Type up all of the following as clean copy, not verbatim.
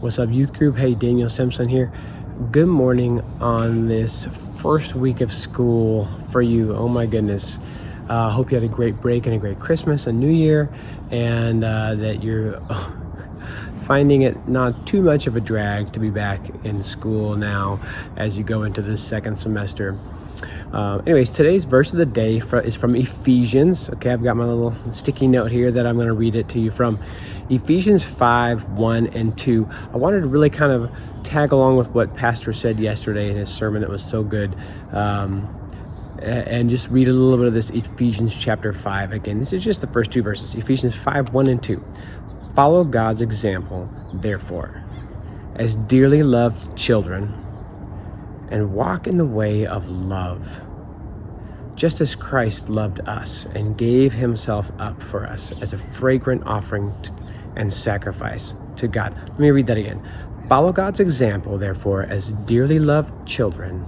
What's up, youth group? Hey, Daniel Simpson here. Good morning on this first week of school for you. Oh my goodness. Hope you had a great break and a great Christmas and New Year, and that you're finding it not too much of a drag to be back in school now as you go into the second semester. Anyways, today's verse of the day is from Ephesians. Okay, I've got my little sticky note here that I'm going to read it to you from. Ephesians 5:1 and 2. I wanted to really kind of tag along with what Pastor said yesterday in his sermon that was so good, and just read a little bit of this Ephesians chapter 5 again. This is just the first two verses, Ephesians 5:1 and 2. Follow God's example, therefore, as dearly loved children, and walk in the way of love, just as Christ loved us and gave himself up for us as a fragrant offering and sacrifice to God. Let me read that again. Follow God's example, therefore, as dearly loved children,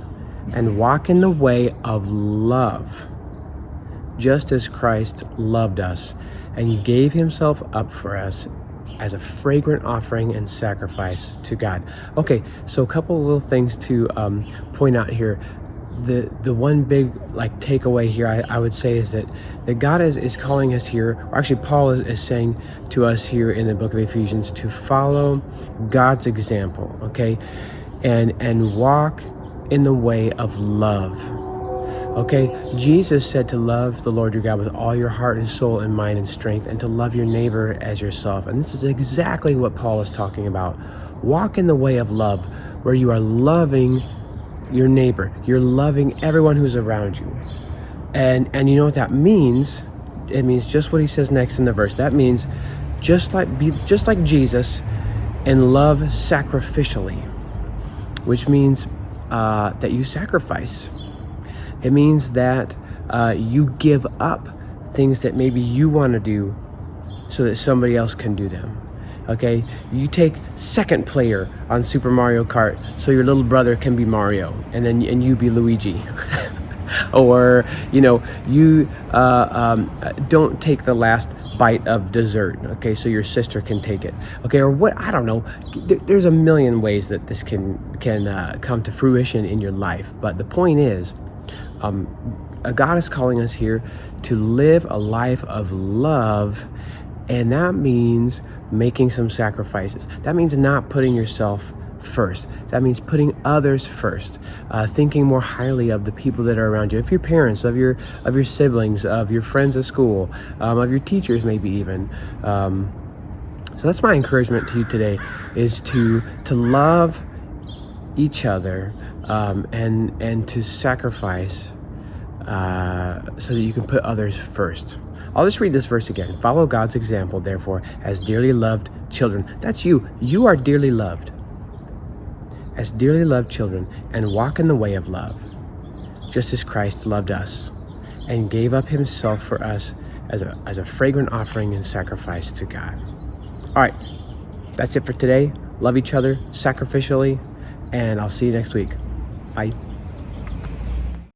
and walk in the way of love, just as Christ loved us and gave himself up for us as a fragrant offering and sacrifice to God. Okay, so a couple of little things to point out here. The one big takeaway here I would say is that God is calling us here, or actually Paul is saying to us here in the book of Ephesians to follow God's example, okay, and walk in the way of love. Okay, Jesus said to love the Lord your God with all your heart and soul and mind and strength, and to love your neighbor as yourself. And this is exactly what Paul is talking about. Walk in the way of love, where you are loving your neighbor. You're loving everyone who's around you. And you know what that means? It means just what he says next in the verse. That means just like Jesus, and love sacrificially, which means that you sacrifice. It means that you give up things that maybe you want to do so that somebody else can do them. Okay, you take second player on Super Mario Kart so your little brother can be Mario, and you be Luigi. Or you don't take the last bite of dessert, okay, so your sister can take it, okay, or what, I don't know. There's a million ways that this can come to fruition in your life, but the point is, God is calling us here to live a life of love, and that means making some sacrifices. That means not putting yourself first. That means putting others first, thinking more highly of the people that are around you, of your parents, of your siblings, of your friends at school, of your teachers maybe even. So that's my encouragement to you today, is to love each other, and to sacrifice so that you can put others first. I'll just read this verse again. Follow God's example, therefore, as dearly loved children. That's you. You are dearly loved. As dearly loved children, and walk in the way of love, just as Christ loved us and gave up himself for us as a fragrant offering and sacrifice to God. All right, that's it for today. Love each other sacrificially, and I'll see you next week. Bye.